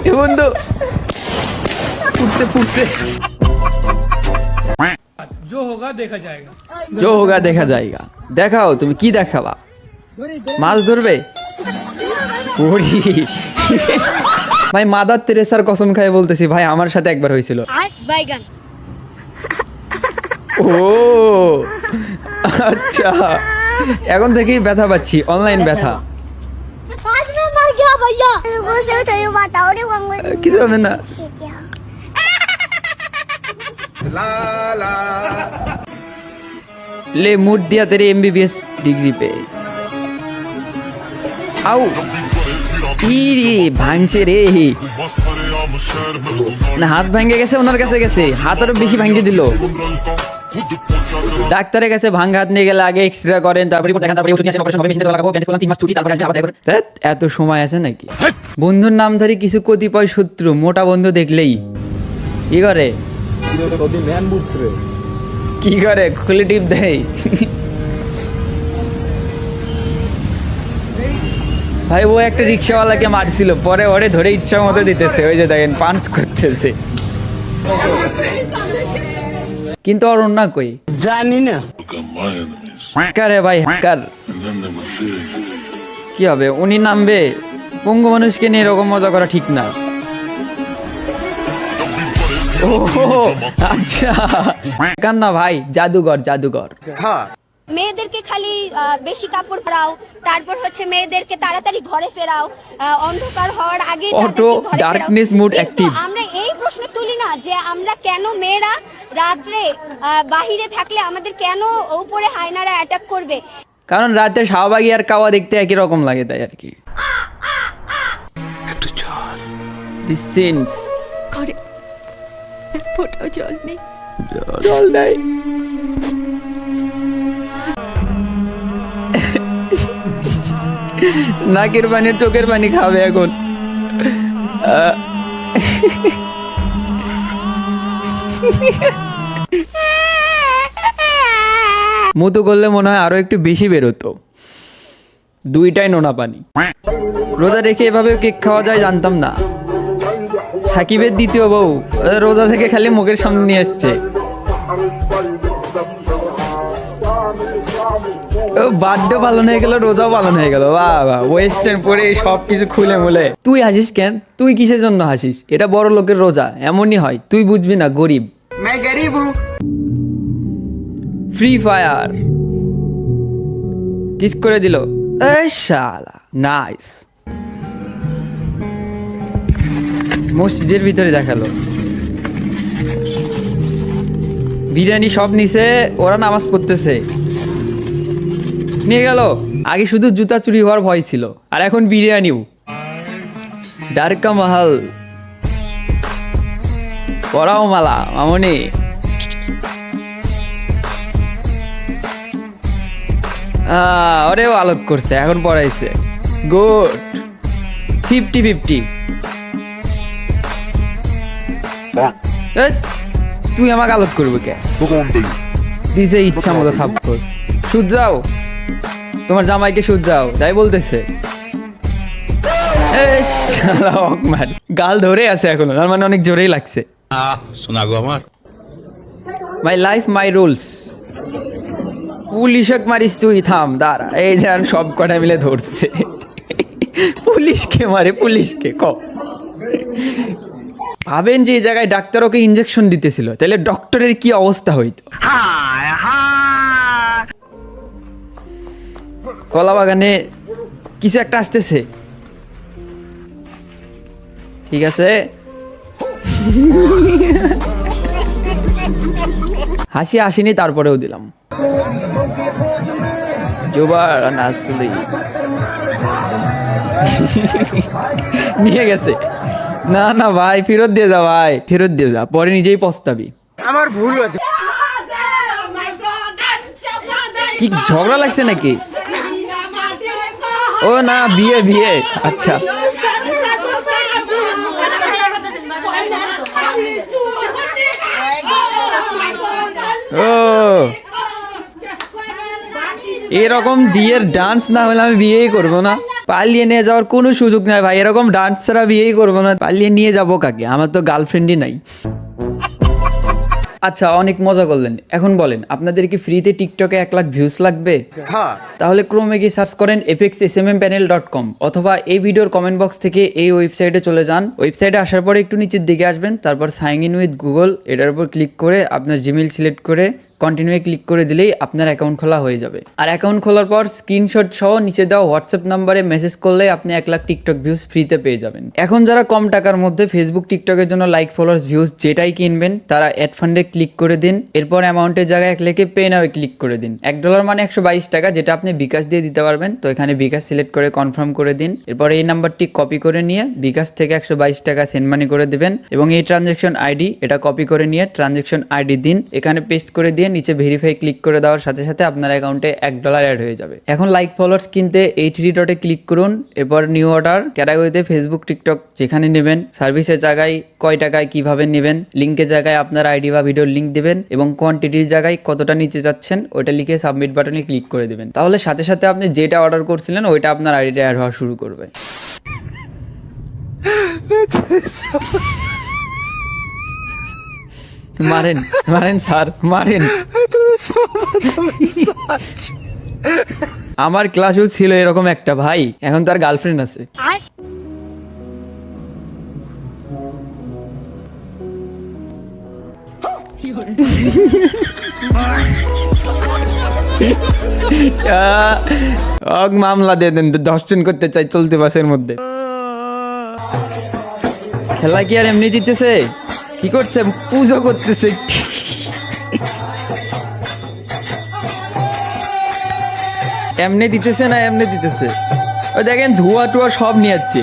এ বন্ধু ফুটছে ফুটছে। जो होगा देखा जाएगा। जो होगा দেখা যায়গা। দেখাও তুমি কি দেখাবা? মাছ ধরবে? ওরে ভাই মাদার তেরেসার কসম খাই বলতেছি ভাই, আমার সাথে একবার হয়েছিল। বাইগান। ও আচ্ছা, এখন থেকেই ব্যথা পাচ্ছি, অনলাইন ব্যথা। आज मैं मर गया भैया। मुझे तो ये बताओ रे मंगल। কিছু হবে না। ले मूड दिया तेरे एमबीबीएस डिग्री पे। आओ ইরে ভাঙছে রে না, হাত ভাঙে গেছে, ওনার কাছে গেছে, হাত আরো বেশি ভাঙে দিল। ডাক্তারের কাছে ভাঙা হাত নিয়ে গেলে আগে এক্সরে করেন, তারপরে রিপোর্ট দেখান, তারপরে ওষুধ নিয়ে আসেন, অপারেশন হবে, মেশিনে লাগাবো, ব্যান্ডেজ করলাম, 3 মাস ছুটি, তারপরে আসবেন আবার দেখা করবেন। এত সময় আছে নাকি? বন্ধুর নামধারী কিছু কতিপয় শত্রু মোটা বন্ধু দেখলেই কি করে কি করে খুলে টিপ দেয়। ভাই ও একটা রিক্সাওয়ালাকে মারছিল, পরে ওরে ধরে ইচ্ছা মতো দিতেছে, ওই যে দেখেন পাঞ্চ করতেছে, কিন্তু ওর অন্য কই জানি না। হ্যাকার ভাই হ্যাকার। কি হবে, উনি নামবে? পঙ্গু মানুষকে নিয়ে এরকম মজা করা ঠিক না। ও আচ্ছা, হ্যাকার না ভাই, জাদুঘর জাদুঘর। মেয়েদেরকে খালি বেশি কাপড় পরাও, তারপর হচ্ছে মেয়েদেরকে তাড়াতাড়ি ঘরে ফেরাও, অন্ধকার হওয়ার আগে অটো ডার্কনেস মুড অ্যাক্টিভ। আমরা এই প্রশ্ন তুলি না যে আমরা কেন মেয়েরা রাত্রে বাহিরে থাকলে আমাদের কেন উপরে হায়নারা অ্যাটাক করবে, কারণ রাতে শাহবাগী আর কাওয়া দেখতে একই রকম লাগে, তাই আর কি। দিস সিনস ঘরে এক ফোঁটাও জল নেই। জল নাই। নাকের পানি চোখের পানি খাবে এখন। মতো করলে মনে হয় আরো একটু বেশি বেরোতো। দুইটাই নোনা পানি। রোজা রেখে এভাবে কেক খাওয়া যায় জানতাম না। সাকিবের দ্বিতীয় বউ রোজা থেকে খালি মুখের সামনে নিয়ে আসছে। বার্থডে পালন হয়ে গেল, রোজাও পালন হয়ে গেল। বাহ বাহ, ওয়েস্টার্ন পরে সব কিছু খুলে মুলে। তুই হাসিস কেন? তুই কিসের জন্য হাসিস? এটা বড় লোকের রোজা, এমনই হয়, তুই বুঝবি না, গরিব। ফ্রি ফায়ার কিস করে দিল, শালা নাইস। মসজিদের ভিতরে দেখালো, বিরিয়ানি সব নিছে, ওরা নামাজ পড়তেছে, নিয়ে গেল। আগে শুধু জুতা চুরি হওয়ার ভয় ছিল, আর এখন বিরিয়ানিও। ডারকা মহল পড়াও মালা মামনি। ওরেও আলোক করছে, এখন পড়াইছে, গুড। 50-50। তুই আমাকে আলোক করবো কে? দিছে ইচ্ছা মতো থাপ্পড়। শুধরাও তোমার জামাইকে, শুধরাও, তাই বলতেছে। গাল ধরে আছে এখনো, তার মানে অনেক জোরেই লাগছে। শোনা গো আমার মাই লাইফ মাই রুলস। পুলিশক মারিস তুই, থাম দাঁড়া। এই যান সব কটা মিলে ধরছে। পুলিশকে মারে, পুলিশকে ক ভাবেন যে এই জায়গায় ডাক্তার ওকে ইঞ্জেকশন দিতেছিল, তাহলে ডক্টরের কি অবস্থা হইতো। কলা বাগানে কিছু একটা আসতেছে, ঠিক আছে। হাসি আসেনি, তারপরেও দিলাম। জুবার নাসলি নিয়ে গেছে। না না ভাই, ফেরত দিয়ে যা ভাই, ফেরত দিয়ে যা, পরে নিজেই পস্তাবি। আমার ভুল হয়েছে। কি ঝগড়া লাগছে নাকি? ও না, বিয়ে বিয়ে, আচ্ছা। ও এরকম বিয়ের ডান্স না হলে আমি বিয়েই করবো না। পালিয়ে নিয়ে যাওয়ার কোনো সুযোগ নাই ভাই, এরকম ডান্স ছাড়া বিয়েই করবো না। পালিয়ে নিয়ে যাবো কাকে, আমার তো গার্লফ্রেন্ডই নাই। আচ্ছা, অনেক মজা করলেন, এখন বলেন আপনাদের কি ফ্রিতে টিকটকে 1 লাখ ভিউজ লাগবে? তাহলে ক্রোমে গিয়ে সার্চ করেন fxsmmpanel.com অথবা এই ভিডিওর কমেন্ট বক্স থেকে এই ওয়েবসাইটে চলে যান। ওয়েবসাইটে আসার পরে একটু নিচের দিকে আসবেন, তারপর সাইন ইন উইথ গুগল এটার উপর ক্লিক করে আপনার জিমেইল সিলেক্ট করে কন্টিনিউয়ে ক্লিক করে দিলেই আপনার অ্যাকাউন্ট খোলা হয়ে যাবে। আর অ্যাকাউন্ট খোলার পর স্ক্রিনশট সহ নিচে দেওয়া হোয়াটসঅ্যাপ নাম্বারে মেসেজ করলে আপনি 1 লাখ টিকটক ভিউজ ফ্রিতে পেয়ে যাবেন। এখন যারা কম টাকার মধ্যে ফেসবুক টিকটকের জন্য লাইক ফলোয়ার্স ভিউজ যেটাই কিনবেন তারা অ্যাড ফান্ডে ক্লিক করে দিন, এরপর অ্যামাউন্টের জায়গায় লিখে পে নাও ক্লিক করে দিন। $1 মানে 122 টাকা, যেটা আপনি বিকাশ দিয়ে দিতে পারবেন। তো এখানে বিকাশ সিলেক্ট করে কনফার্ম করে দিন, এরপর এই নাম্বারটি কপি করে নিয়ে বিকাশ থেকে 122 টাকা সেন্ড মানি করে দেবেন এবং এই ট্রানজ্যাকশন আইডি এটা কপি করে নিয়ে ট্রানজ্যাকশন আইডি দিন, এখানে পেস্ট করে দিয়ে নিচে ভেরিফাই ক্লিক করে দেওয়ার সাথে সাথে আপনার অ্যাকাউন্টে $1 অ্যাড হয়ে যাবে। এখন লাইক ফলোয়ার্স কিনতে এই 3 ডটে ক্লিক করুন, এরপর নিউ অর্ডার ক্যাটাগরিতে ফেসবুক টিকটক যেখানে নেবেন, সার্ভিসের জায়গায় কয় টাকায় কিভাবে নেবেন, লিঙ্কের জায়গায় আপনার আইডি বা ভিডিওর লিঙ্ক দিবেন এবং কোয়ান্টিটির জায়গায় কতটা নিচে যাচ্ছেন ওটা লিখে সাবমিট বাটনে ক্লিক করে দেবেন। তাহলে সাথে সাথে আপনি যেটা অর্ডার করছিলেন ওইটা আপনার আইডিতে অ্যাড হওয়া শুরু করবে। মারেন মারেন স্যার মারেন। আমার ক্লাসেও ছিল এরকম একটা ভাই, এখন তার গার্লফ্রেন্ড আছে। মামলা দিয়ে দেন, ধর্ষণ করতে চাই চলতে বাসের মধ্যে। খেলা কি আর এমনি জিতেছে? কি করছে? পুজো করতেছে। এমনি দিতেছে না এমনি দিতেছে? ওই দেখেন ধোয়া টোয়া সব নিয়ে যাচ্ছে।